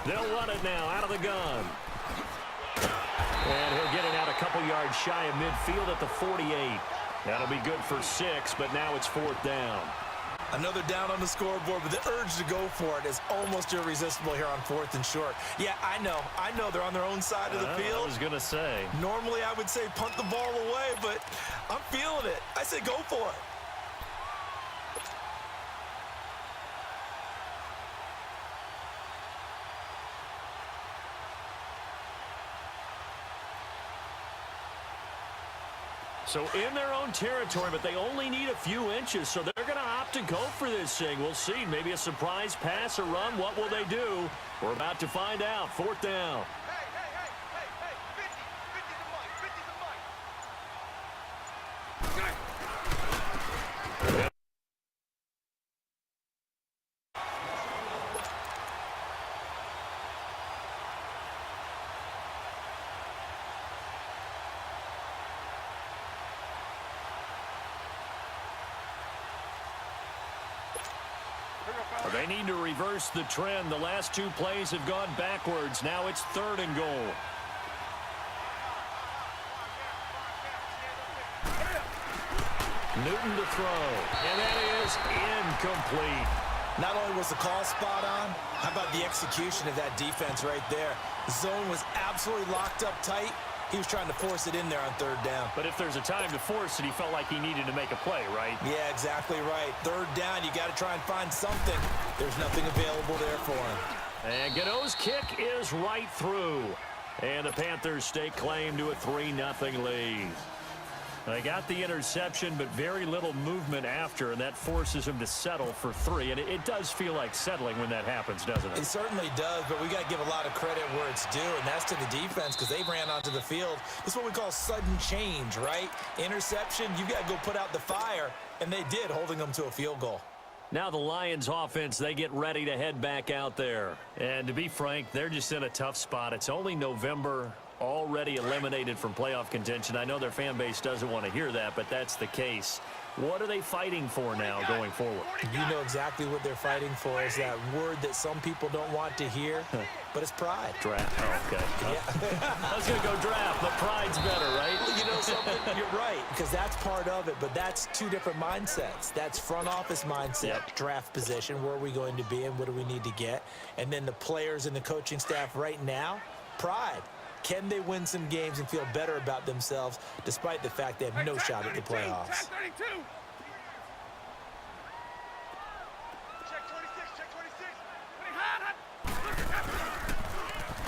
They'll run it now out of the gun. And he'll get it out a couple yards shy of midfield at the 48. That'll be good for 6, but now it's 4th down. Another down on the scoreboard, but the urge to go for it is almost irresistible here on 4th and short. Yeah, I know they're on their own side of the field. I was going to say. Normally I would say punt the ball away, but I'm feeling it. I say go for it. So in their own territory, but they only need a few inches, so they're going to opt to go for this thing. We'll see. Maybe a surprise pass or run. What will they do? We're about to find out. 4th down. They need to reverse the trend. The last 2 plays have gone backwards. Now it's 3rd and goal. Newton to throw. And that is incomplete. Not only was the call spot on, how about the execution of that defense right there? The zone was absolutely locked up tight. He was trying to force it in there on 3rd down. But if there's a time to force it, he felt like he needed to make a play, right? Yeah, exactly right. 3rd down, you got to try and find something. There's nothing available there for him. And Gano's kick is right through. And the Panthers stake claim to a 3-0 lead. They got the interception, but very little movement after, and that forces him to settle for 3. And it does feel like settling when that happens, doesn't it? It certainly does, but we got to give a lot of credit where it's due, and that's to the defense because they ran onto the field. This is what we call sudden change, right? Interception, you got to go put out the fire, and they did, holding them to a field goal. Now the Lions offense, they get ready to head back out there. And to be frank, they're just in a tough spot. It's only November, already eliminated from playoff contention. I know their fan base doesn't want to hear that, but that's the case. What are they fighting for now going forward? You know exactly what they're fighting for. Is that word that some people don't want to hear, but it's pride. Draft. Oh, okay. Yeah. I was going to go draft, but pride's better, right? Well, you know something? You're right, because that's part of it, but that's 2 different mindsets. That's front office mindset, draft position, where are we going to be and what do we need to get? And then the players and the coaching staff right now, pride. Can they win some games and feel better about themselves despite the fact they have no shot at the playoffs?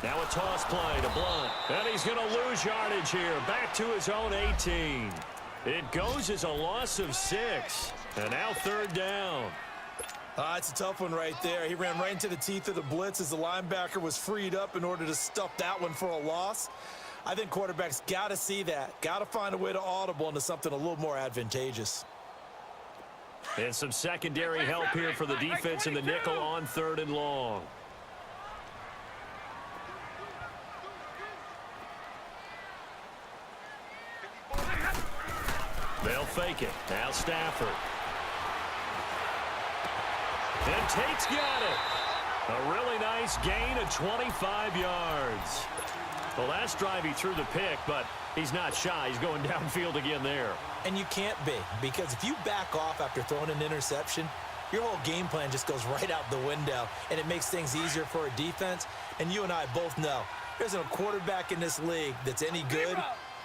Now a toss play to Blunt. And he's going to lose yardage here. Back to his own 18. It goes as a loss of 6. And now 3rd down. It's a tough one right there. He ran right into the teeth of the blitz as the linebacker was freed up in order to stuff that one for a loss. I think quarterbacks got to see that. Got to find a way to audible into something a little more advantageous. And some secondary help here for the defense in the nickel on 3rd and long. They'll fake it. Now Stafford. And Tate's got it. A really nice gain of 25 yards. The last drive he threw the pick, but he's not shy. He's going downfield again there. And you can't be, because if you back off after throwing an interception, your whole game plan just goes right out the window, and it makes things easier for a defense. And you and I both know there's a quarterback in this league that's any good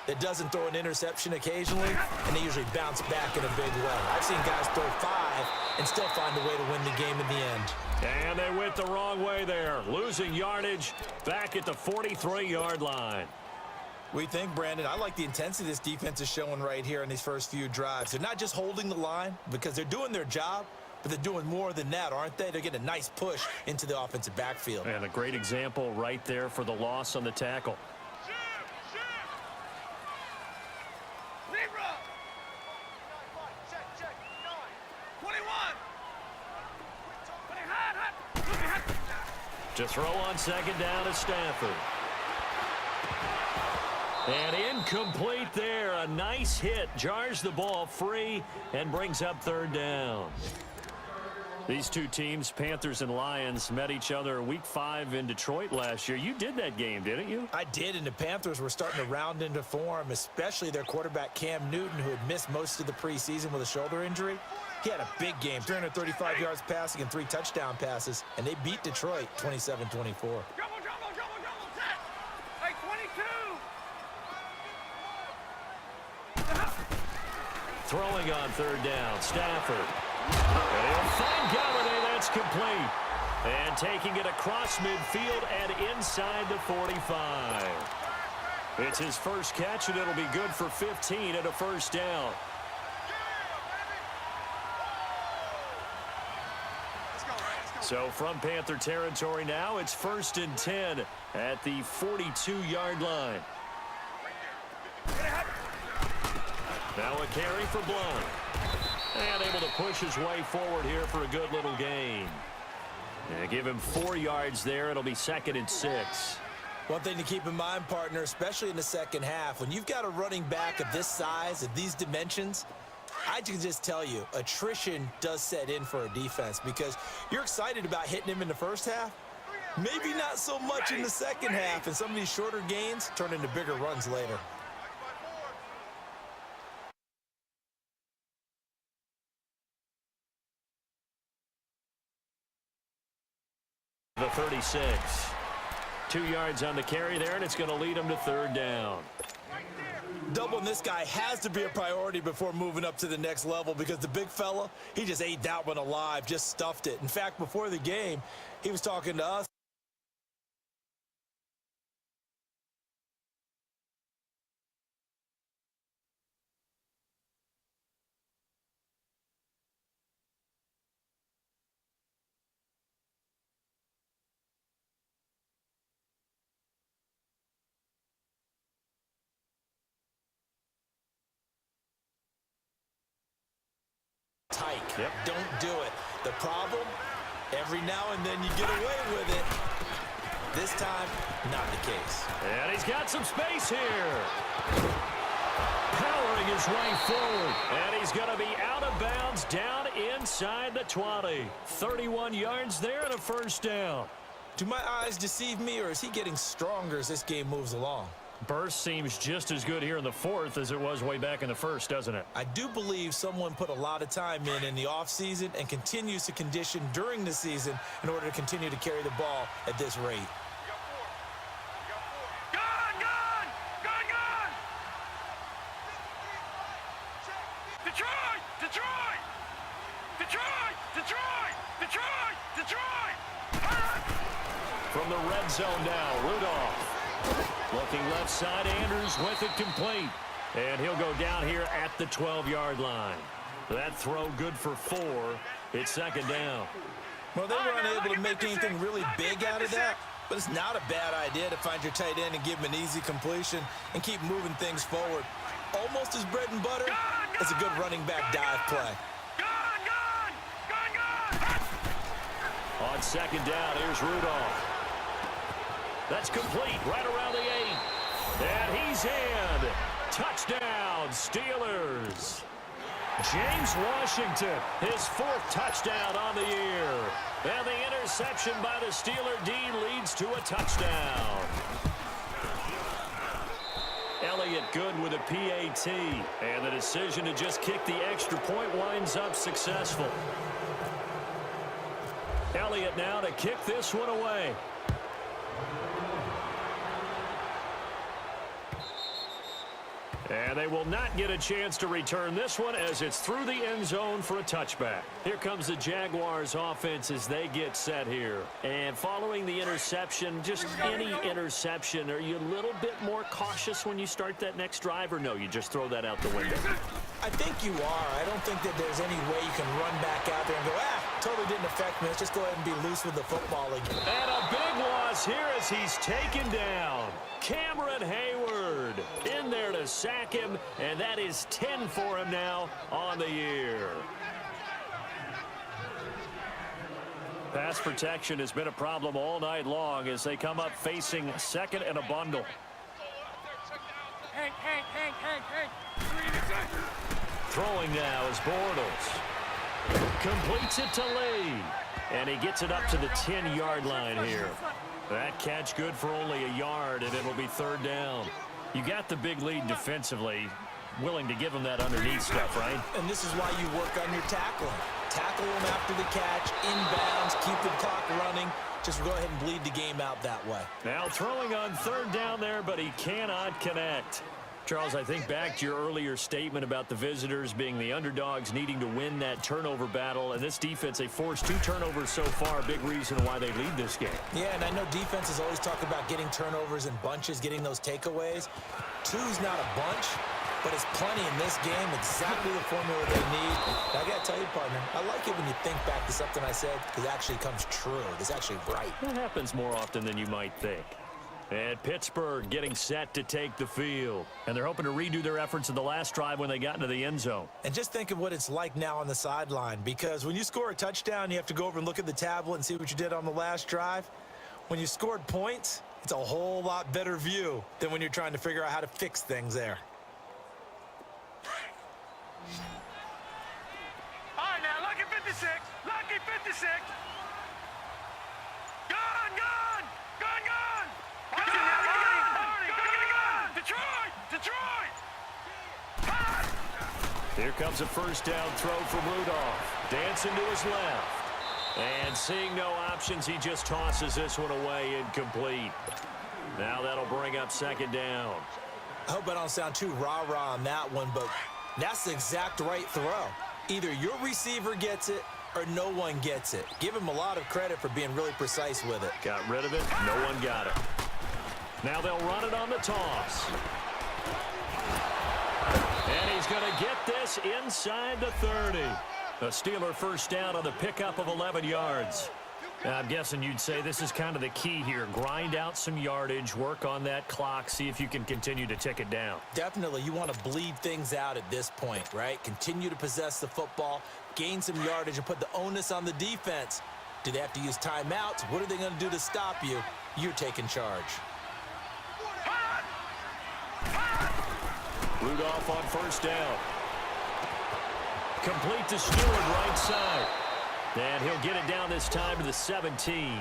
that doesn't throw an interception occasionally, and they usually bounce back in a big way. I've seen guys throw 5 and still find a way to win the game in the end. And they went the wrong way there, losing yardage back at the 43-yard line. We think, Brandon, I like the intensity this defense is showing right here in these first few drives. They're not just holding the line because they're doing their job, but they're doing more than that, aren't they? They're getting a nice push into the offensive backfield. And a great example right there for the loss on the tackle. To throw on 2nd down is Stafford. And incomplete there. A nice hit. Jars the ball free and brings up 3rd down. These two teams, Panthers and Lions, met each other Week 5 in Detroit last year. You did that game, didn't you? I did, and the Panthers were starting to round into form, especially their quarterback Cam Newton, who had missed most of the preseason with a shoulder injury. He had a big game, 335 yards passing and 3 touchdown passes, and they beat Detroit 27-24. Throwing on third down, Stafford. And he'll find Galladay, that's complete. And taking it across midfield and inside the 45. It's his first catch, and it'll be good for 15 and a first down. So from Panther territory now, it's 1st and 10 at the 42-yard line. Now a carry for Blount. And able to push his way forward here for a good little gain. And give him 4 yards there. It'll be 2nd and 6. One thing to keep in mind, partner, especially in the second half, when you've got a running back of this size, of these dimensions, I can just tell you, attrition does set in for a defense because you're excited about hitting him in the first half. Maybe not so much in the second half, and some of these shorter gains turn into bigger runs later. The 36. 2 yards on the carry there, and it's going to lead him to 3rd down. Doubling this guy has to be a priority before moving up to the next level because the big fella, he just ate that one alive, just stuffed it. In fact, before the game, he was talking to us. Tight. Yep. Don't do it. The problem, every now and then you get away with it. This time, not the case. And he's got some space here. Powering his way forward. And he's going to be out of bounds down inside the 20. 31 yards there and a first down. Do my eyes deceive me, or is he getting stronger as this game moves along? Burst seems just as good here in the 4th as it was way back in the 1st, doesn't it? I do believe someone put a lot of time in the offseason and continues to condition during the season in order to continue to carry the ball at this rate. Detroit! Detroit! Detroit! Detroit! Detroit! Detroit! From the red zone now, Rudolph. Looking left side, Andrews with it complete. And he'll go down here at the 12-yard line. That throw good for 4. It's 2nd down. Well, they were unable to make anything really big out of that, but it's not a bad idea to find your tight end and give him an easy completion and keep moving things forward. Almost as bread and butter as a good running back dive play. On 2nd down, here's Rudolph. That's complete right around the 8. And he's in. Touchdown, Steelers. James Washington, his 4th touchdown on the year. And the interception by the Steeler D leads to a touchdown. Elliott good with a PAT. And the decision to just kick the extra point winds up successful. Elliott now to kick this one away. And they will not get a chance to return this one as it's through the end zone for a touchback. Here comes the Jaguars offense as they get set here. And following the interception, just any interception, are you a little bit more cautious when you start that next drive, or no, you just throw that out the window? I think you are. I don't think that there's any way you can run back out there and go, totally didn't affect me. Let's just go ahead and be loose with the football again. And a big loss here as he's taken down. Cameron Hayward in there to sack him, and that is 10 for him now on the year. Pass protection has been a problem all night long as they come up facing 2nd and a bundle. Hank. Throwing now is Bortles. Completes it to Lee. And he gets it up to the 10-yard line here. That catch good for only a yard, and it'll be third down. You got the big lead defensively. Willing to give him that underneath stuff, right? And this is why you work on your tackling. Tackle him after the catch, inbounds, keep the clock running. Just go ahead and bleed the game out that way. Now throwing on third down there, but he cannot connect. Charles, I think back to your earlier statement about the visitors being the underdogs, needing to win that turnover battle. And this defense, they forced 2 turnovers so far. Big reason why they lead this game. Yeah, and I know defenses always talk about getting turnovers in bunches, getting those takeaways. 2's not a bunch, but it's plenty in this game, exactly the formula they need. And I got to tell you, partner, I like it when you think back to something I said, because it actually comes true. It's actually right. It happens more often than you might think. And Pittsburgh getting set to take the field. And they're hoping to redo their efforts in the last drive when they got into the end zone. And just think of what it's like now on the sideline, because when you score a touchdown, you have to go over and look at the tablet and see what you did on the last drive. When you scored points, it's a whole lot better view than when you're trying to figure out how to fix things there. All right, now, lucky 56. Lucky 56. Gone, gone. Gone, gone. Gone. Detroit. Detroit. Here comes a first down throw from Rudolph. Dancing to his left. And seeing no options, he just tosses this one away incomplete. Now that'll bring up second down. I hope I don't sound too rah-rah on that one, but that's the exact right throw. Either your receiver gets it or no one gets it. Give him a lot of credit for being really precise with it. Got rid of it. No one got it. Now they'll run it on the toss. And he's going to get this inside the 30. A Steeler first down on the pickup of 11 yards. I'm guessing you'd say this is kind of the key here. Grind out some yardage, work on that clock, see if you can continue to tick it down. Definitely, you want to bleed things out at this point, right? Continue to possess the football, gain some yardage, and put the onus on the defense. Do they have to use timeouts? What are they going to do to stop you? You're taking charge. Rudolph on first down. Complete to Stewart, right side. And he'll get it down this time to the 17.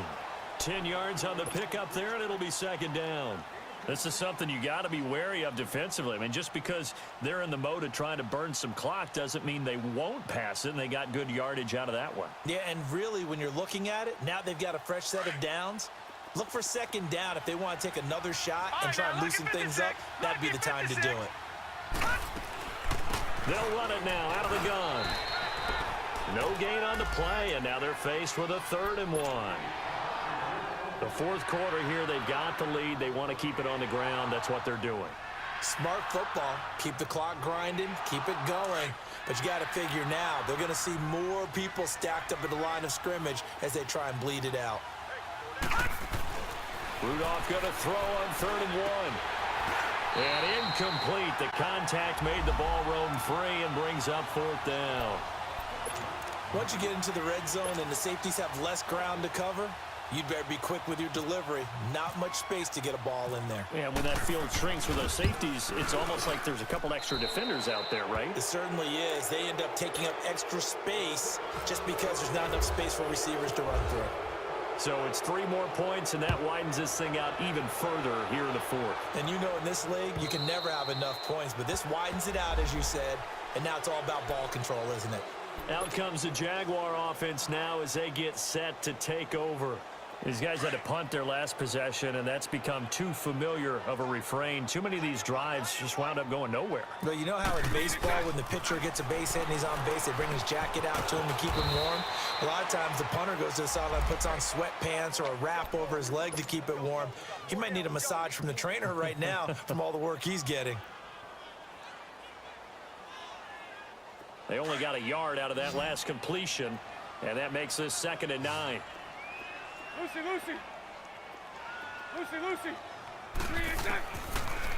10 yards on the pickup there, and it'll be second down. This is something you got to be wary of defensively. I mean, just because they're in the mode of trying to burn some clock doesn't mean they won't pass it, and they got good yardage out of that one. Yeah, and really, when you're looking at it, now they've got a fresh set of downs. Look for second down if they want to take another shot and try and loosen things up. That'd be the time to do it. They'll run it now out of the gun. No gain on the play, and now they're faced with a 3rd and 1. The fourth quarter here, they've got the lead. They want to keep it on the ground. That's what they're doing. Smart football. Keep the clock grinding. Keep it going. But you got to figure now, they're going to see more people stacked up at the line of scrimmage as they try and bleed it out. Rudolph going to throw on 3rd and 1. And incomplete. The contact made the ball roam free and brings up 4th down. Once you get into the red zone and the safeties have less ground to cover, you'd better be quick with your delivery. Not much space to get a ball in there. Yeah, when that field shrinks with those safeties, it's almost like there's a couple extra defenders out there, right? It certainly is. They end up taking up extra space just because there's not enough space for receivers to run through. So it's 3 more points, and that widens this thing out even further here in the 4th. And you know in this league, you can never have enough points, but this widens it out, as you said, and now it's all about ball control, isn't it? Out comes the Jaguar offense now as they get set to take over. These guys had to punt their last possession, and that's become too familiar of a refrain. Too many of these drives just wound up going nowhere. Well, you know how in baseball, when the pitcher gets a base hit and he's on base, they bring his jacket out to him to keep him warm? A lot of times the punter goes to the sideline, puts on sweatpants or a wrap over his leg to keep it warm. He might need a massage from the trainer right now from all the work he's getting. They only got a yard out of that last completion, and that makes this 2nd and 9. Lucy.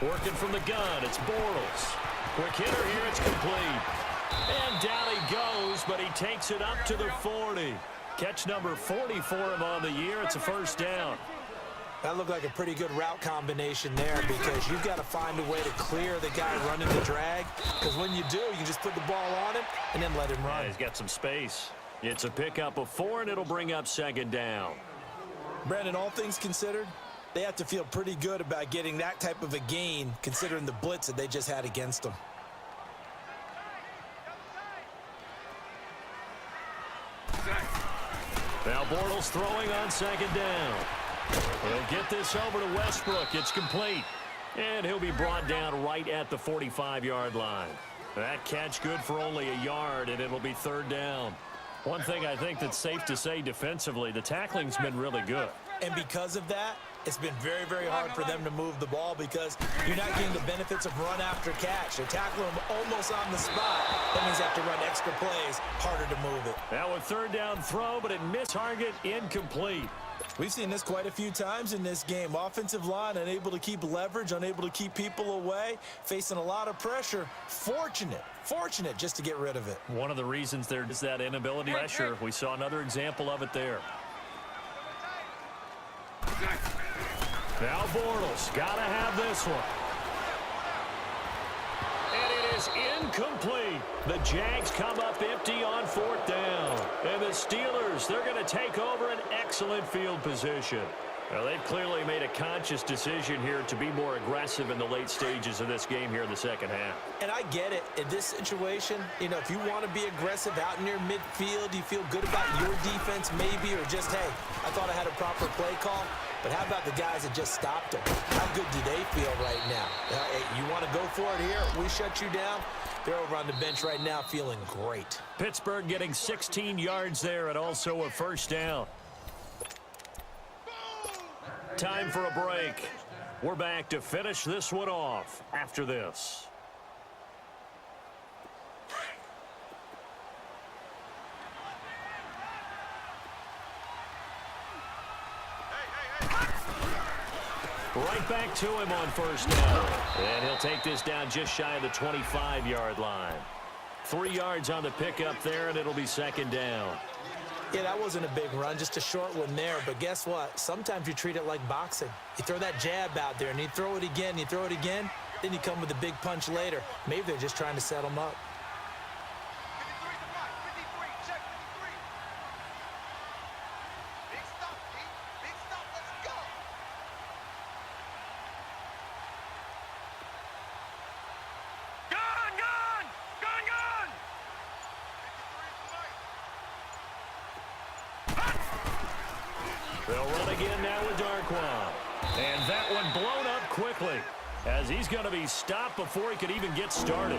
Working from the gun, it's Bortles. Quick hitter here, it's complete. And down he goes, but he takes it up to the 40. Catch number 40 for him on the year. It's a first down. That looked like a pretty good route combination there because you've got to find a way to clear the guy running the drag, because when you do, you just put the ball on him and then let him run. Yeah, he's got some space. It's a pickup of 4, and it'll bring up second down. Brandon, all things considered, they have to feel pretty good about getting that type of a gain considering the blitz that they just had against them. Now Bortles throwing on second down. He'll get this over to Westbrook. It's complete. And he'll be brought down right at the 45-yard line. That catch good for only a yard, and it'll be third down. One thing I think that's safe to say defensively, the tackling's been really good. And because of that, it's been very, very hard for them to move the ball because you're not getting the benefits of run after catch. They're tackling them almost on the spot. That means they have to run extra plays, harder to move it. Now a third down throw, but it missed target, incomplete. We've seen this quite a few times in this game. Offensive line unable to keep leverage, unable to keep people away, facing a lot of pressure. Fortunate just to get rid of it. One of the reasons there is that inability pressure. We saw another example of it there. Now Bortles got to have this one. And it is incomplete. The Jags come up empty on fourth down. And the Steelers, they're going to take over an excellent field position. Well, they've clearly made a conscious decision here to be more aggressive in the late stages of this game here in the second half. And I get it. In this situation, you know, if you want to be aggressive out near midfield, you feel good about your defense maybe, or just, hey, I thought I had a proper play call. But how about the guys that just stopped them? How good do they feel right now? Hey, you want to go for it here? We shut you down. They're over on the bench right now feeling great. Pittsburgh getting 16 yards there and also a first down. Time for a break. We're back to finish this one off after this. Right back to him on first down. And he'll take this down just shy of the 25-yard line. 3 yards on the pickup there, and it'll be second down. Yeah, that wasn't a big run, just a short one there. But guess what? Sometimes you treat it like boxing. You throw that jab out there, and you throw it again, then you come with a big punch later. Maybe they're just trying to set them up. They'll run again now with Darkwa. And that one blown up quickly as he's going to be stopped before he could even get started.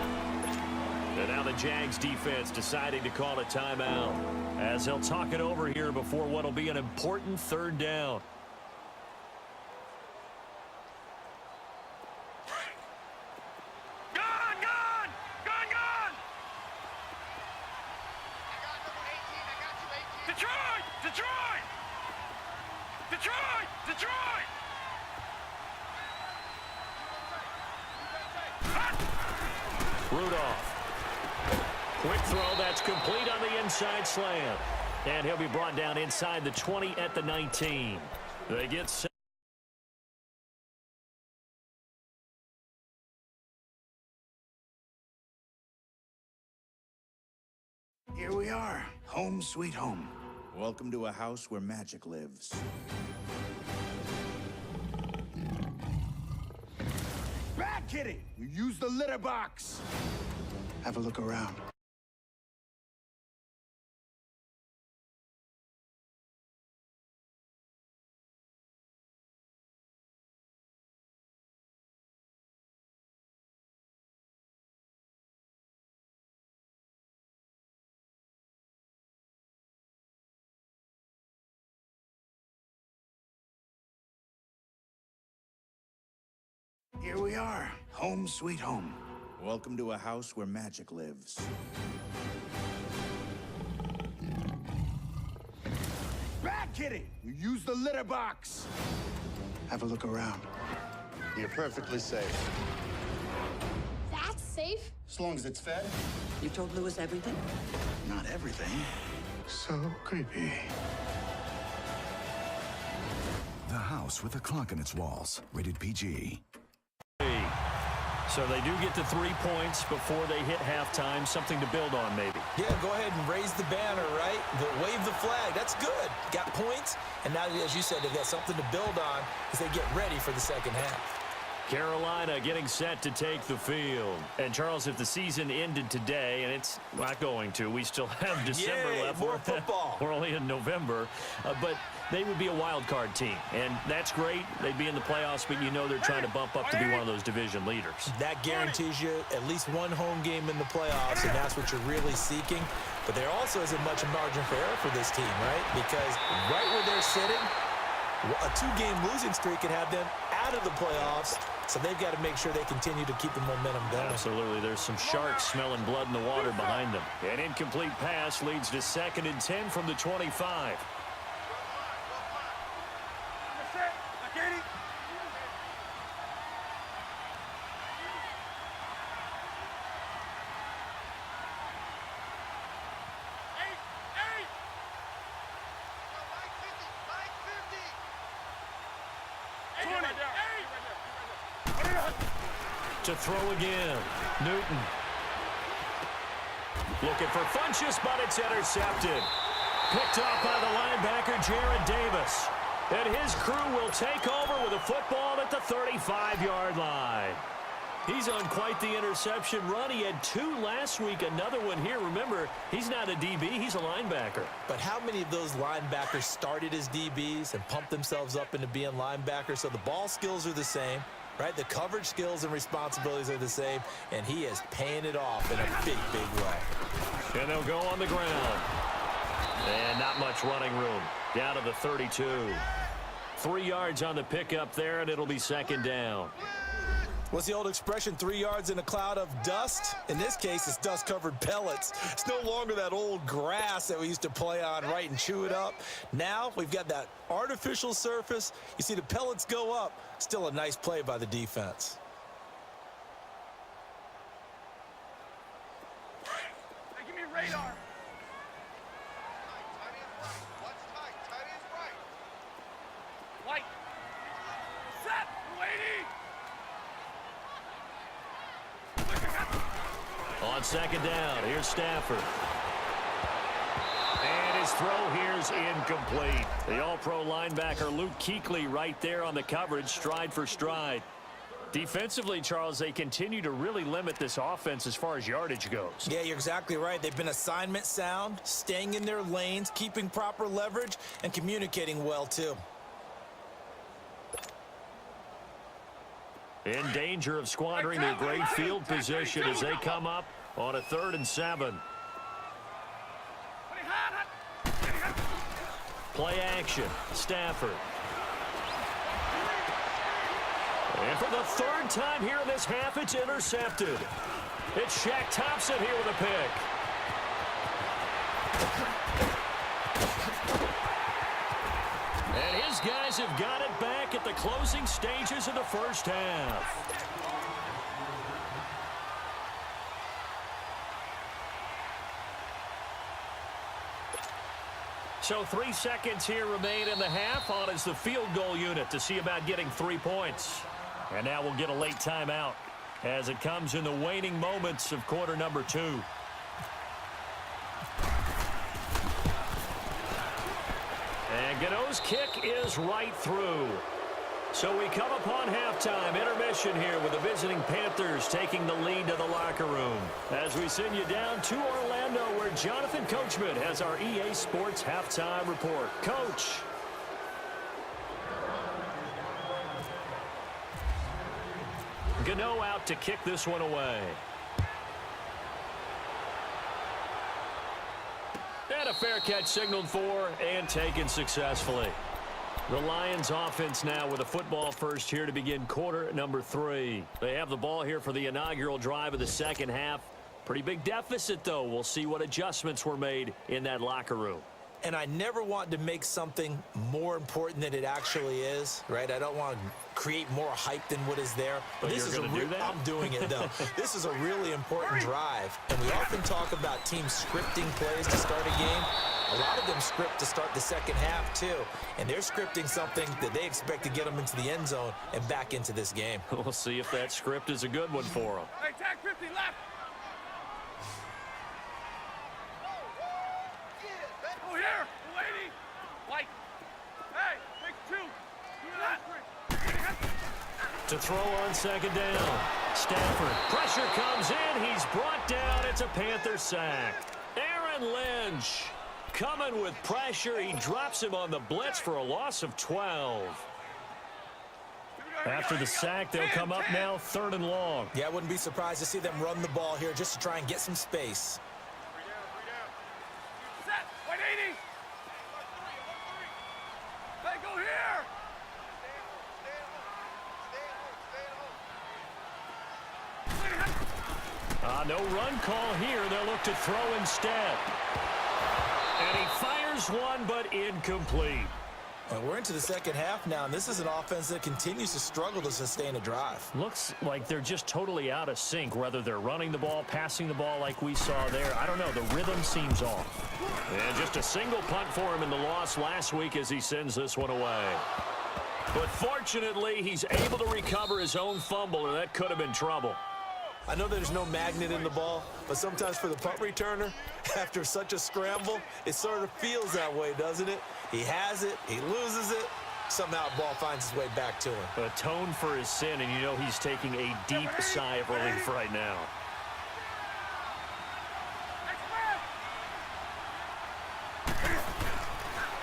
And now the Jags defense deciding to call a timeout as they'll talk it over here before what will be an important third down. Quick throw, that's complete on the inside slam. And he'll be brought down inside the 20 at the 19. They get set. Here we are, home sweet home. Welcome to a house where magic lives. Bad kitty! You use the litter box! Have a look around. Here we are, home sweet home. Welcome to a house where magic lives. Bad kitty! You use the litter box! Have a look around. You're perfectly safe. That's safe? As long as it's fed. You told Lewis everything? Not everything. So creepy. The house house with a clock in its walls. Rated PG. So they do get to 3 points before they hit halftime. Something to build on, maybe. Yeah, go ahead and raise the banner, right? Wave the flag. That's good. Got points, and now, as you said, they've got something to build on as they get ready for the second half. Carolina getting set to take the field. And, Charles, if the season ended today, and it's not going to, we still have December left. More football. We're only in November. But they would be a wild card team, and that's great. They'd be in the playoffs, but you know they're trying to bump up to be one of those division leaders. That guarantees you at least one home game in the playoffs, and that's what you're really seeking. But there also isn't much margin for error for this team, right? Because right where they're sitting, a 2-game losing streak could have them out of the playoffs, so they've got to make sure they continue to keep the momentum going. Absolutely. There's some sharks smelling blood in the water behind them. An incomplete pass leads to 2nd and 10 from the 25. To throw again. Newton. Looking for Funchess, but it's intercepted. Picked off by the linebacker, Jared Davis. And his crew will take over with a football at the 35-yard line. He's on quite the interception run. He had 2 last week, another one here. Remember, he's not a DB, he's a linebacker. But how many of those linebackers started as DBs and pumped themselves up into being linebackers? So the ball skills are the same, right? The coverage skills and responsibilities are the same, and he is paying it off in a big, big way. And they'll go on the ground. And not much running room. Down to the 32. 3 yards on the pickup there, and it'll be 2nd down. What's the old expression, 3 yards in a cloud of dust? In this case, it's dust-covered pellets. It's no longer that old grass that we used to play on, right, and chew it up. Now we've got that artificial surface. You see the pellets go up. Still a nice play by the defense. Hey, give me radar. White. Set. Waiting. On 2nd down, here's Stafford. And his throw here's incomplete. The all-pro linebacker Luke Kuechly right there on the coverage, stride for stride. Defensively, Charles, they continue to really limit this offense as far as yardage goes. Yeah, you're exactly right. They've been assignment sound, staying in their lanes, keeping proper leverage, and communicating well, too. In danger of squandering their great field position as they come up on a 3rd and 7. Play action. Stafford. And for the 3rd time here in this half, it's intercepted. It's Shaq Thompson here with a pick. And his guys have got it back at the closing stages of the first half. So 3 seconds here remain in the half. On is the field goal unit to see about getting 3 points. And now we'll get a late timeout as it comes in the waning moments of quarter number 2. And Gano's kick is right through. So we come upon halftime intermission here with the visiting Panthers taking the lead to the locker room. As we send you down to Orlando where Jonathan Coachman has our EA Sports halftime report. Coach. Gano out to kick this one away. And a fair catch signaled for and taken successfully. The Lions offense now with a football first here to begin quarter number 3. They have the ball here for the inaugural drive of the second half. Pretty big deficit, though. We'll see what adjustments were made in that locker room. And I never want to make something more important than it actually is, right? I don't want to create more hype than what is there. But this is going to do that? I'm doing it, though. This is a really important drive. And we often talk about teams scripting plays to start a game. A lot of them script to start the second half, too. And they're scripting something that they expect to get them into the end zone and back into this game. We'll see if that script is a good one for them. Hey, tag 50 left. Oh, here. Lady. White. Hey, take 2. Do that. To throw on second down. Stafford. Pressure comes in. He's brought down. It's a Panther sack. Aaron Lynch coming with pressure. He drops him on the blitz for a loss of 12. After the sack, they'll come up now 3rd and long. Yeah, I wouldn't be surprised to see them run the ball here just to try and get some space. Set. White 80. Hey, go here. No run call here. They'll look to throw instead. And he fires one, but incomplete. Well, we're into the second half now, and this is an offense that continues to struggle to sustain a drive. Looks like they're just totally out of sync, whether they're running the ball, passing the ball like we saw there. I don't know. The rhythm seems off. And just a single punt for him in the loss last week as he sends this one away. But fortunately, he's able to recover his own fumble, or that could have been trouble. I know there's no magnet in the ball, but sometimes for the punt returner, after such a scramble, it sort of feels that way, doesn't it? He has it, he loses it, somehow the ball finds its way back to him. Atone for his sin, and you know he's taking a deep sigh of relief right now.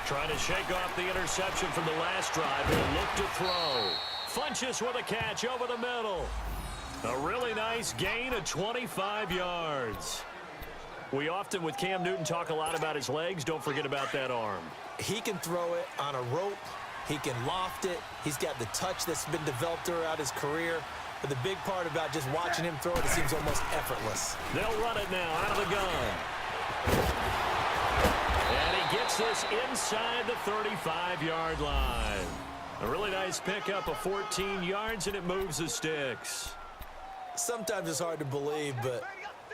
Trying to shake off the interception from the last drive. He'll look to throw. Funches with a catch over the middle. A really nice gain of 25 yards. We often, with Cam Newton, talk a lot about his legs. Don't forget about that arm. He can throw it on a rope. He can loft it. He's got the touch that's been developed throughout his career. But the big part about just watching him throw it, it seems almost effortless. They'll run it now out of the gun. And he gets this inside the 35-yard line. A really nice pickup of 14 yards, and it moves the sticks. Sometimes it's hard to believe, but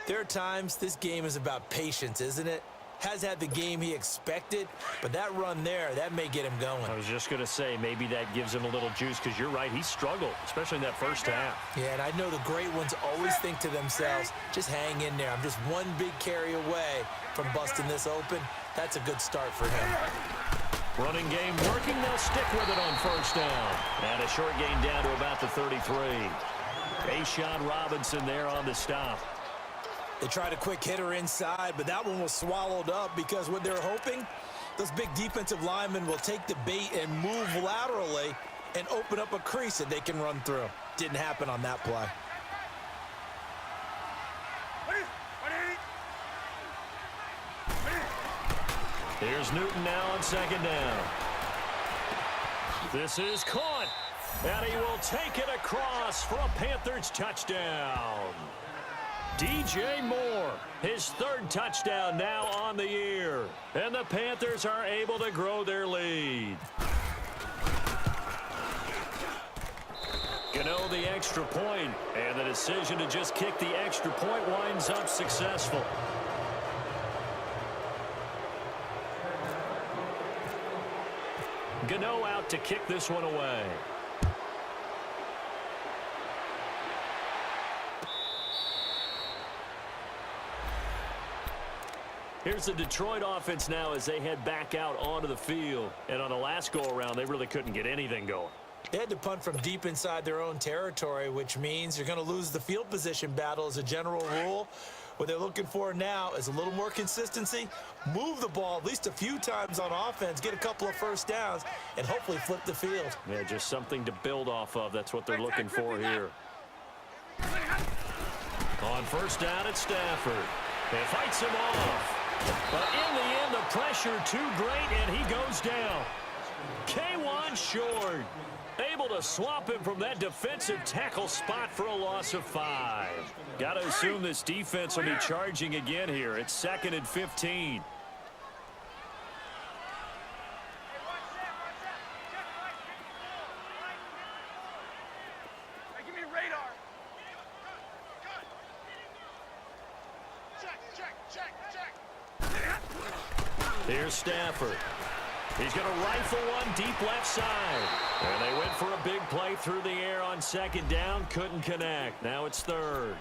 there are times this game is about patience, isn't it? Has had the game he expected, but that run there, that may get him going. I was just going to say, maybe that gives him a little juice, because you're right, he struggled, especially in that first half. Yeah, and I know the great ones always think to themselves, just hang in there. I'm just one big carry away from busting this open. That's a good start for him. Running game working, they'll stick with it on first down. And a short gain down to about the 33. Ashawn Robinson there on the stop. They tried a quick hitter inside, but that one was swallowed up because what they're hoping, those big defensive linemen will take the bait and move laterally and open up a crease that they can run through. Didn't happen on that play. Here's Newton now on second down. This is caught, and he will take it across for a Panthers touchdown. DJ Moore, his 3rd touchdown now on the year, and the Panthers are able to grow their lead. Gano the extra point, and the decision to just kick the extra point winds up successful. Gano out to kick this one away. Here's the Detroit offense now as they head back out onto the field. And on the last go-around, they really couldn't get anything going. They had to punt from deep inside their own territory, which means you're going to lose the field position battle as a general rule. What they're looking for now is a little more consistency, move the ball at least a few times on offense, get a couple of first downs, and hopefully flip the field. Yeah, just something to build off of. That's what they're looking for here. On first down, it's Stafford. They fights him off. But in the end, the pressure too great, and he goes down. K1 short. Able to swap him from that defensive tackle spot for a loss of 5. Got to assume this defense will be charging again here. It's 2nd and 15. Hey, give me radar. Check. Here's Stafford. He's going to rifle one deep left side. And they went for a big play through the air on second down. Couldn't connect. Now it's third.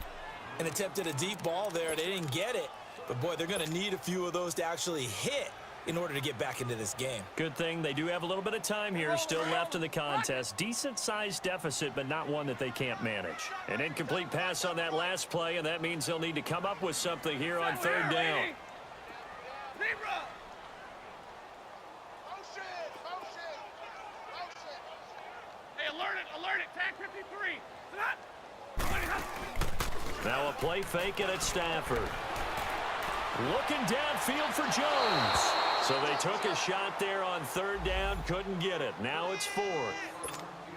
And attempted a deep ball there. They didn't get it. But, boy, they're going to need a few of those to actually hit in order to get back into this game. Good thing they do have a little bit of time here still left in the contest. Decent-sized deficit, but not one that they can't manage. An incomplete pass on that last play, and that means they'll need to come up with something here on third down. Alert it, tag 53. Now a play fake it at Stafford. Looking downfield for Jones. So they took a shot there on third down, couldn't get it. Now it's fourth.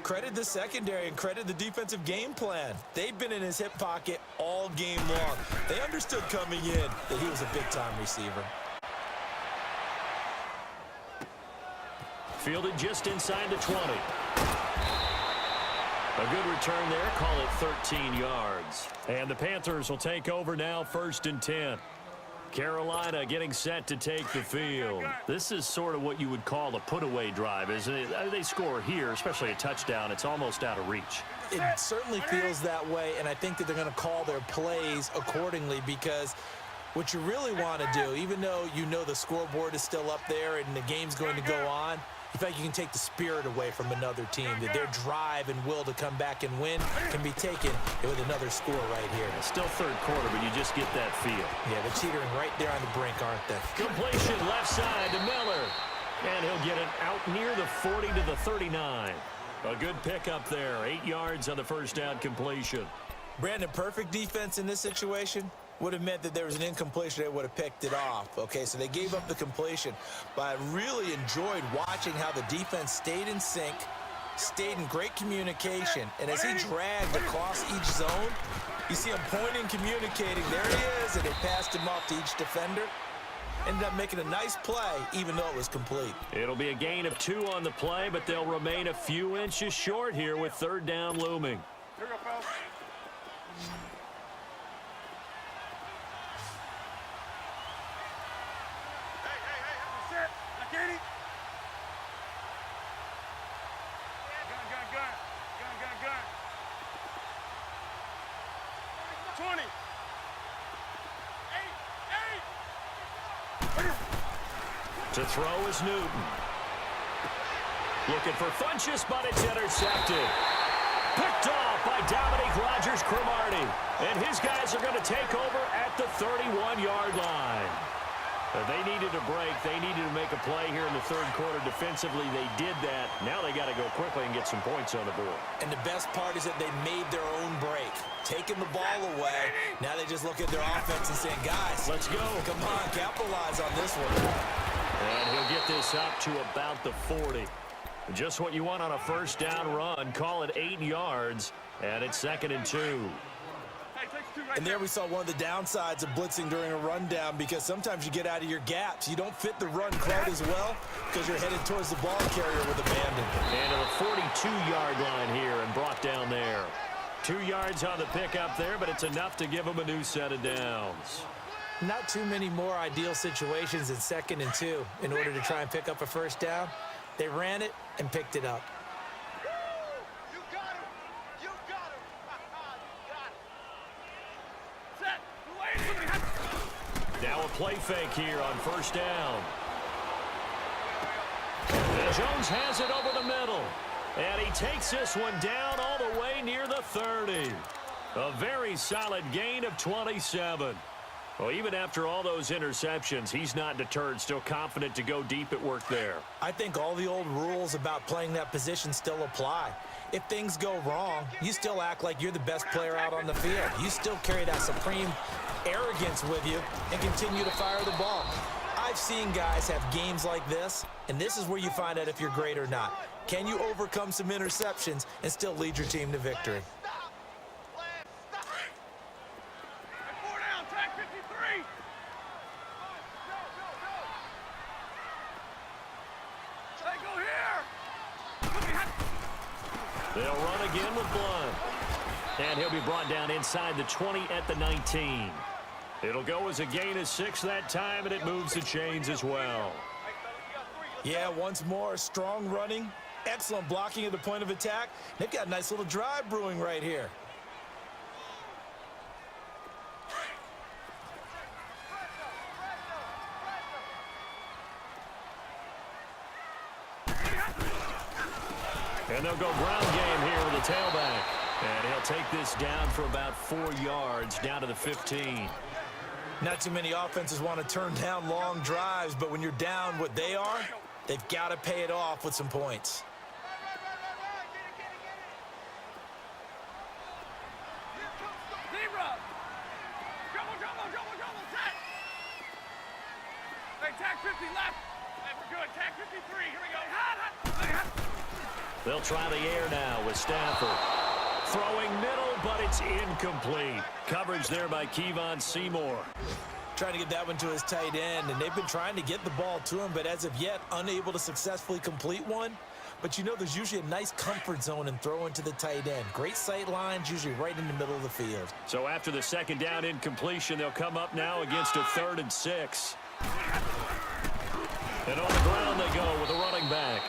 Credit the secondary and credit the defensive game plan. They've been in his hip pocket all game long. They understood coming in that he was a big-time receiver. Fielded just inside the 20. A good return there, call it 13 yards. And the Panthers will take over now, 1st and 10. Carolina getting set to take the field. This is sort of what you would call a put-away drive, isn't it? They score here, especially a touchdown. It's almost out of reach. It certainly feels that way, and I think that they're going to call their plays accordingly because what you really want to do, even though you know the scoreboard is still up there and the game's going to go on, you feel like you can take the spirit away from another team, that their drive and will to come back and win can be taken with another score right here. It's still third quarter, but you just get that feel. Yeah, they're teetering right there on the brink, aren't they? Completion left side to Miller. And he'll get it out near the 40 to the 39. A good pickup there. 8 yards on the first down completion. Brandon, perfect defense in this situation would have meant that there was an incompletion. They would have picked it off. Okay, so they gave up the completion. But I really enjoyed watching how the defense stayed in sync, stayed in great communication. And as he dragged across each zone, you see him pointing, communicating. There he is, and they passed him off to each defender. Ended up making a nice play, even though it was complete. It'll be a gain of 2 on the play, but they'll remain a few inches short here with third down looming. Here we go, fellas. To throw is Newton. Looking for Funchess, but it's intercepted. Picked off by Dominique Rodgers-Cromartie. And his guys are going to take over at the 31-yard line. They needed a break. They needed to make a play here in the third quarter. Defensively, they did that. Now they got to go quickly and get some points on the board. And the best part is that they made their own break. Taking the ball away. Now they just look at their offense and saying, guys, let's go. Come on, capitalize on this one. And he'll get this up to about the 40. Just what you want on a first down run. Call it 8 yards, and it's 2nd and 2. And there we saw one of the downsides of blitzing during a rundown, because sometimes you get out of your gaps. You don't fit the run quite as well because you're headed towards the ball carrier with abandon. And to the 42-yard line here and brought down there. 2 yards on the pickup there, but it's enough to give them a new set of downs. Not too many more ideal situations in 2nd and 2 in order to try and pick up a first down. They ran it and picked it up. You got him. You got him. You got him. Set. Now a play fake here on first down. And Jones has it over the middle. And he takes this one down all the way near the 30. A very solid gain of 27. Well, even after all those interceptions, he's not deterred, still confident to go deep at work there. I think all the old rules about playing that position still apply. If things go wrong, you still act like you're the best player out on the field. You still carry that supreme arrogance with you and continue to fire the ball. I've seen guys have games like this, and this is where you find out if you're great or not. Can you overcome some interceptions and still lead your team to victory? They'll run again with Blunt. And he'll be brought down inside the 20 at the 19. It'll go as a gain of 6 that time, and it moves the chains as well. Yeah, once more, strong running, excellent blocking at the point of attack. They've got a nice little drive brewing right here. And they'll go ground game here with the tailback. And he'll take this down for about 4 yards, down to the 15. Not too many offenses want to turn down long drives, but when you're down what they are, they've got to pay it off with some points. Zebra! Double, set! Hey, tag 50 left. Hey, we're good. Tag 53. Here we go. They'll try the air now with Stafford. Throwing middle, but it's incomplete. Coverage there by Kevon Seymour. Trying to get that one to his tight end, and they've been trying to get the ball to him, but as of yet, unable to successfully complete one. But you know there's usually a nice comfort zone in throwing to the tight end. Great sight lines, usually right in the middle of the field. So after the second down incompletion, they'll come up now against a 3rd and 6. And on the ground they go with a running back.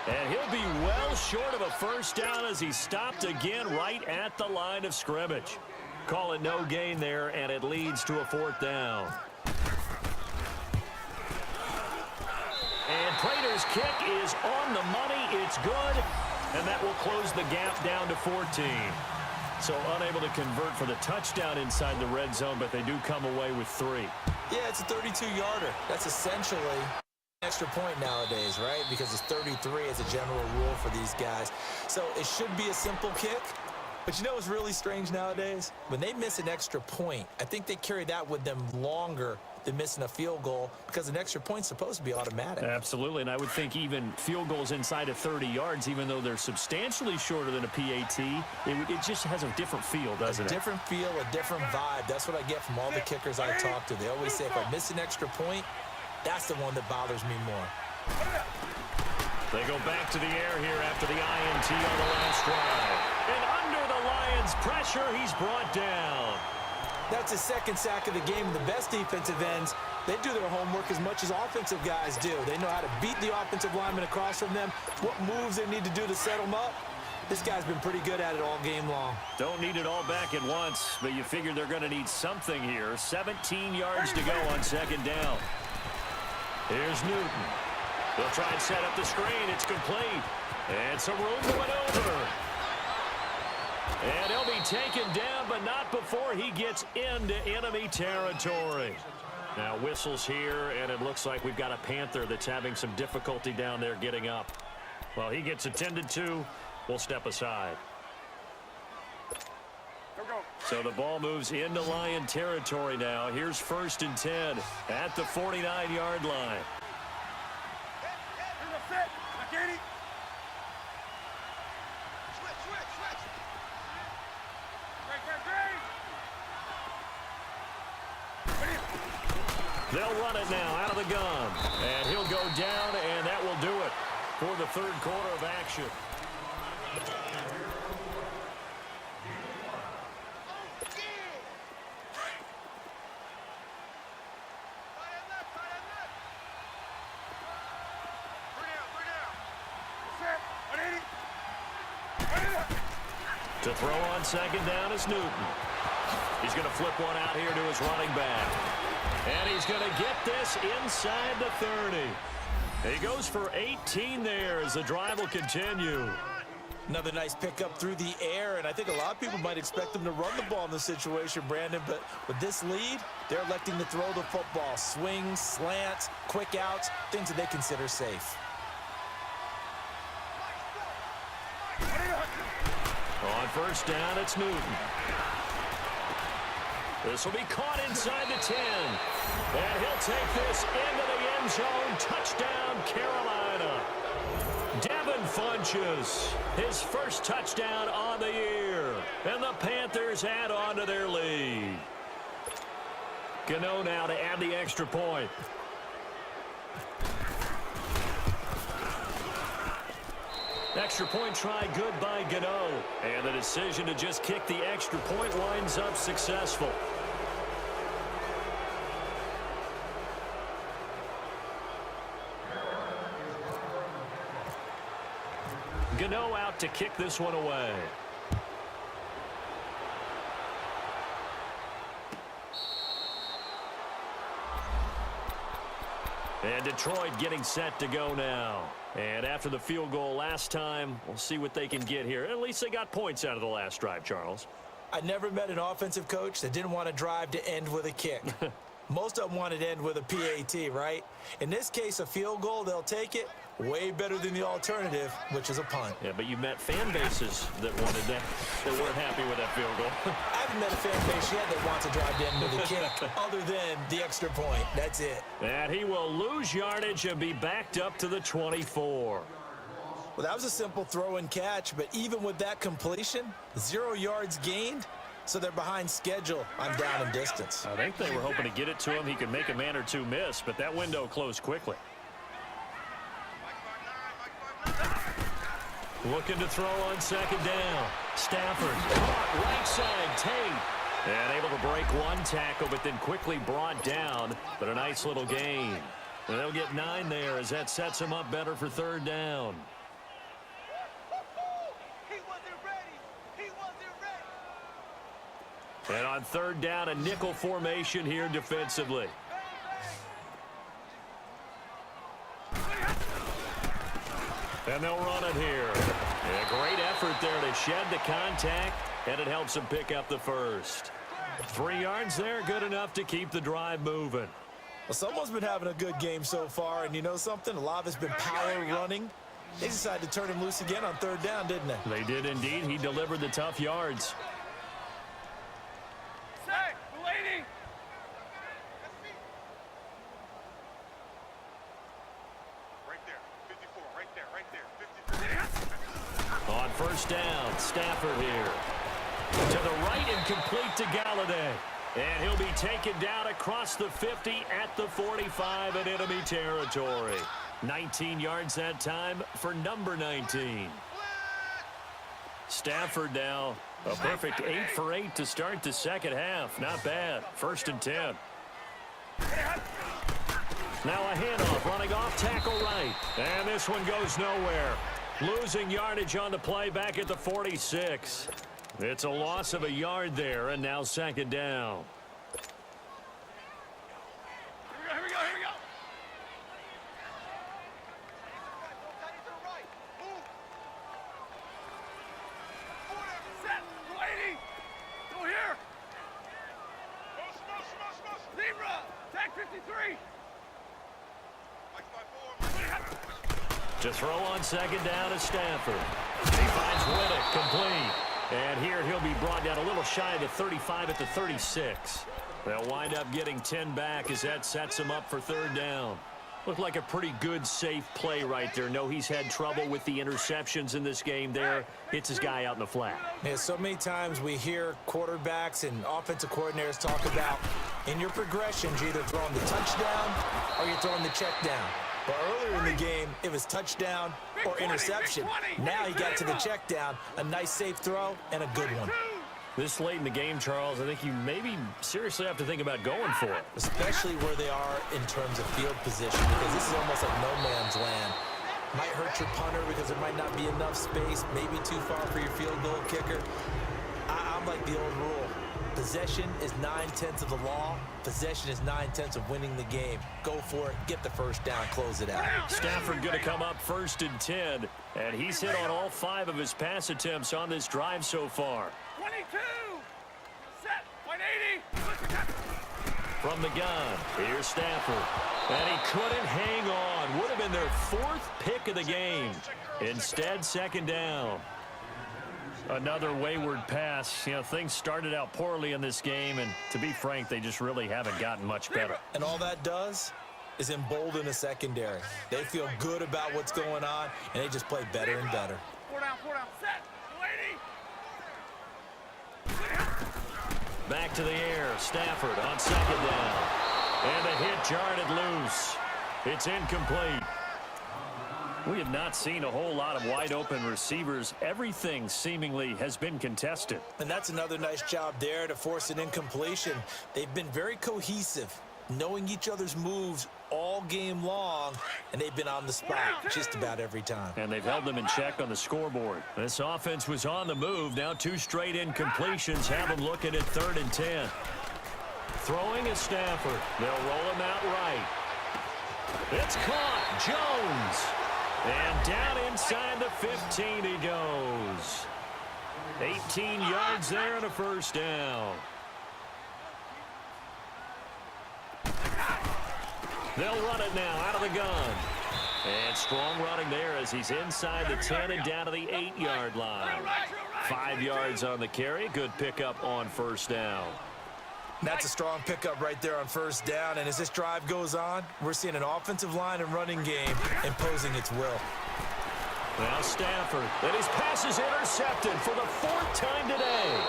And he'll be well short of a first down as he stopped again right at the line of scrimmage. Call it no gain there, and it leads to a 4th down. And Prater's kick is on the money. It's good, and that will close the gap down to 14. So unable to convert for the touchdown inside the red zone, but they do come away with 3. Yeah, it's a 32-yarder. That's essentially an extra point nowadays, right? Because it's 33 as a general rule for these guys. So it should be a simple kick. But you know what's really strange nowadays? When they miss an extra point, I think they carry that with them longer than missing a field goal because an extra point's supposed to be automatic. Absolutely, and I would think even field goals inside of 30 yards, even though they're substantially shorter than a PAT, it just has a different feel, doesn't it? A different feel, a different vibe. That's what I get from all the kickers I talk to. They always say if I miss an extra point, that's the one that bothers me more. They go back to the air here after the INT on the last drive. And under the Lions' pressure, he's brought down. That's his 2nd sack of the game. The best defensive ends, they do their homework as much as offensive guys do. They know how to beat the offensive lineman across from them, what moves they need to do to set them up. This guy's been pretty good at it all game long. Don't need it all back at once, but you figure they're going to need something here. 17 yards to go on 2nd down. Here's Newton. They'll try and set up the screen. It's complete. And some room to maneuver. And he'll be taken down, but not before he gets into enemy territory. Now whistles here, and it looks like we've got a Panther that's having some difficulty down there getting up. Well, he gets attended to. We'll step aside. So the ball moves into Lion territory now. Here's 1st and 10 at the 49-yard line. They'll run it now out of the gun. And he'll go down, and that will do it for the 3rd quarter of action. To throw on 2nd down is Newton. He's going to flip one out here to his running back. And he's going to get this inside the 30. He goes for 18 there as the drive will continue. Another nice pickup through the air, and I think a lot of people might expect them to run the ball in this situation, Brandon, but with this lead, they're electing to throw the football. Swings, slants, quick outs, things that they consider safe. On 1st down, it's Newton. This will be caught inside the 10. And he'll take this into the end zone. Touchdown, Carolina. Devin Funchess, his 1st touchdown on the year. And the Panthers add on to their lead. Gano now to add the extra point. Extra point try good by Gano. And the decision to just kick the extra point winds up successful. Gano out to kick this one away. And Detroit getting set to go now. And after the field goal last time, we'll see what they can get here. At least they got points out of the last drive, Charles. I never met an offensive coach that didn't want to drive to end with a kick. Most of them wanted to end with a PAT, right? In this case, a field goal, they'll take it. Way better than the alternative, which is a punt. Yeah, but you met fan bases that wanted that weren't happy with that field goal. I haven't met a fan base yet that wants to drive to end with a kick other than the extra point. That's it. And he will lose yardage and be backed up to the 24. Well, that was a simple throw and catch, but even with that completion, 0 yards gained, so they're behind schedule on down and distance. I think they were hoping to get it to him. He could make a man or two miss, but that window closed quickly. Looking to throw on second down. Stafford caught right side, Tate. And able to break one tackle, but then quickly brought down. But a nice little gain. And they'll get 9 there as that sets them up better for third down. And on third down, a nickel formation here defensively. And they'll run it here. And a great effort there to shed the contact, and it helps them pick up the first. 3 yards there, good enough to keep the drive moving. Well, someone's been having a good game so far, and you know something? A lot of it's been power running. They decided to turn him loose again on third down, didn't they? They did indeed. He delivered the tough yards. On first down, Stafford here. To the right and complete to Galladay. And he'll be taken down across the 50 at the 45 in enemy territory. 19 yards that time for number 19. Stafford now a perfect 8 for 8 to start the second half. Not bad. 1st and 10. Now a handoff running off tackle right. And this one goes nowhere. Losing yardage on the play back at the 46. It's a loss of a yard there, and now second down. Here we go. Set, 280. Go here. Zebra, tag 53. To throw on second down is Stafford. He finds Riddick complete. And here he'll be brought down a little shy of the 35 at the 36. They'll wind up getting 10 back as that sets him up for third down. Looked like a pretty good, safe play right there. No, he's had trouble with the interceptions in this game there. Hits his guy out in the flat. Yeah, so many times we hear quarterbacks and offensive coordinators talk about in your progressions, you're either throwing the touchdown or you're throwing the check down. But earlier in the game, it was touchdown or interception. Now he got to the check down, a nice safe throw, and a good one. This late in the game, Charles, I think you maybe seriously have to think about going for it. Especially where they are in terms of field position, because this is almost like no man's land. Might hurt your punter because there might not be enough space, maybe too far for your field goal kicker. I'm like the old rule. Possession is 9/10 of the law. Possession is 9/10 of winning the game. Go for it, get the first down, close it out. Stafford going to come up 1st and 10, and he's hit on all 5 of his pass attempts on this drive so far. 22. Set, 180. From the gun, here's Stafford. And he couldn't hang on. Would have been their 4th pick of the game. Instead, second down. Another wayward pass. You know, things started out poorly in this game, and to be frank, they just really haven't gotten much better. And all that does is embolden the secondary. They feel good about what's going on, and they just play better and better. 4 down, set, 280. Back to the air, Stafford on second down. And the hit jarred it loose. It's incomplete. We have not seen a whole lot of wide-open receivers. Everything seemingly has been contested. And that's another nice job there to force an incompletion. They've been very cohesive. knowing each other's moves all game long, and they've been on the spot just about every time. And they've held them in check on the scoreboard. This offense was on the move. Now 2 straight incompletions have them looking at 3rd and 10. Throwing is Stafford. They'll roll him out right. It's caught. Jones. And down inside the 15 he goes. 18 yards there and a first down. They'll run it now out of the gun. And strong running there as he's inside the 10 and down to the 8-yard line. 5 yards on the carry. Good pickup on first down. That's a strong pickup right there on first down. And as this drive goes on, we're seeing an offensive line and running game imposing its will. Now Stafford. And his pass is intercepted for the 4th time today.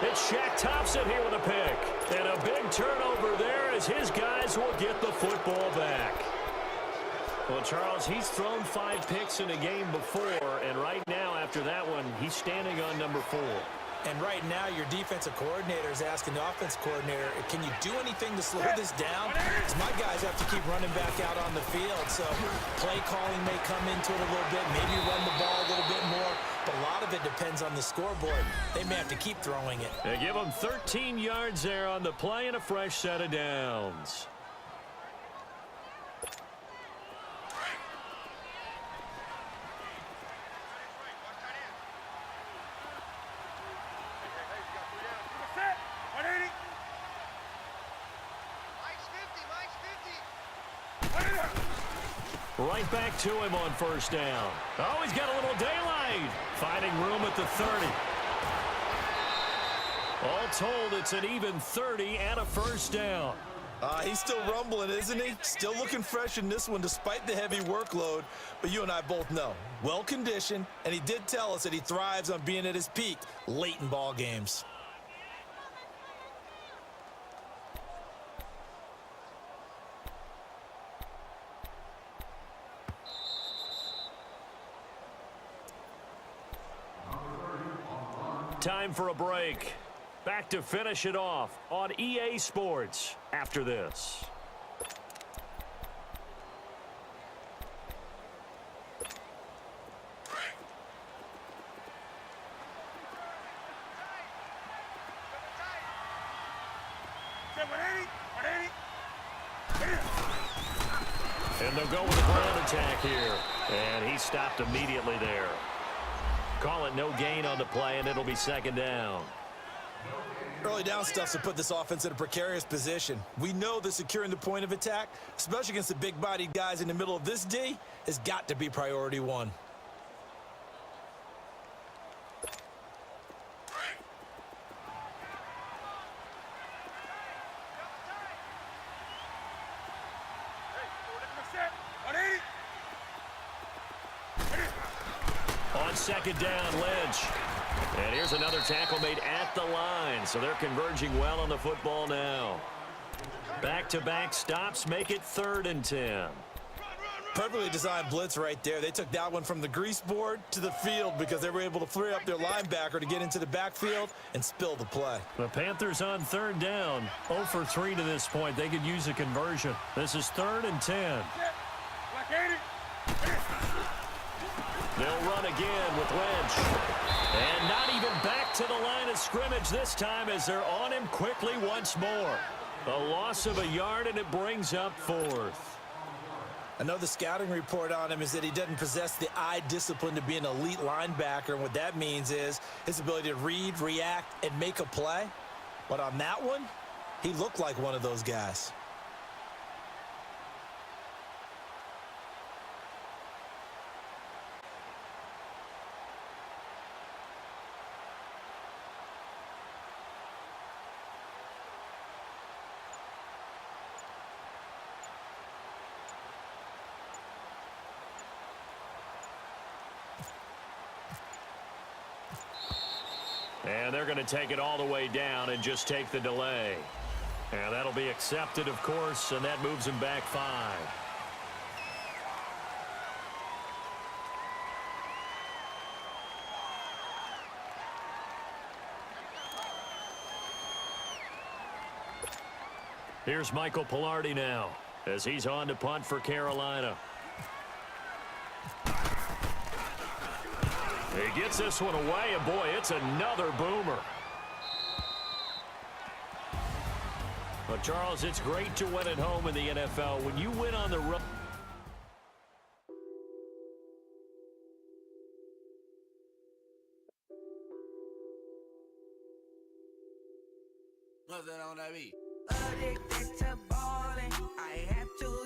It's Shaq Thompson here with a pick. And a big turnover there as his guys will get the football back. Well, Charles, he's thrown 5 picks in a game before, and right now after that one, he's standing on number 4. And right now, your defensive coordinator is asking the offense coordinator, can you do anything to slow this down? Because my guys have to keep running back out on the field. So play calling may come into it a little bit, maybe run the ball a little bit more. But a lot of it depends on the scoreboard. They may have to keep throwing it. They give them 13 yards there on the play and a fresh set of downs. Right back to him on first down. Oh, he's got a little daylight. Finding room at the 30. All told, it's an even 30 and a first down. He's still rumbling, isn't he? Still looking fresh in this one despite the heavy workload. But you and I both know, well-conditioned, and he did tell us that he thrives on being at his peak late in ball games. Time for a break. Back to finish it off on EA Sports after this. And they'll go with a ground attack here. And he stopped immediately there. Call it no gain on the play, and it'll be second down. Early down stuff to put this offense in a precarious position. We know that securing the point of attack, especially against the big-bodied guys in the middle of this D, has got to be priority 1. On second down, Lynch. And here's another tackle made at the line. So they're converging well on the football now. Back-to-back stops make it 3rd and 10. Perfectly designed blitz right there. They took that one from the grease board to the field because they were able to free up their linebacker to get into the backfield and spill the play. The Panthers on 3rd down. 0 for 3 to this point. They could use a conversion. This is 3rd and 10. They'll run again with Lynch. And not even back to the line of scrimmage this time as they're on him quickly once more. A loss of a yard, and it brings up 4th. I know the scouting report on him is that he doesn't possess the eye discipline to be an elite linebacker, and what that means is his ability to read, react, and make a play. But on that one, he looked like one of those guys. And they're going to take it all the way down and just take the delay. And that'll be accepted, of course, and that moves him back 5. Here's Michael Pilardi now as he's on to punt for Carolina. He gets this one away, and boy, it's another boomer. Well, Charles, it's great to win at home in the NFL. When you win on the road. What's that on that beat? Addicted to balling, I have to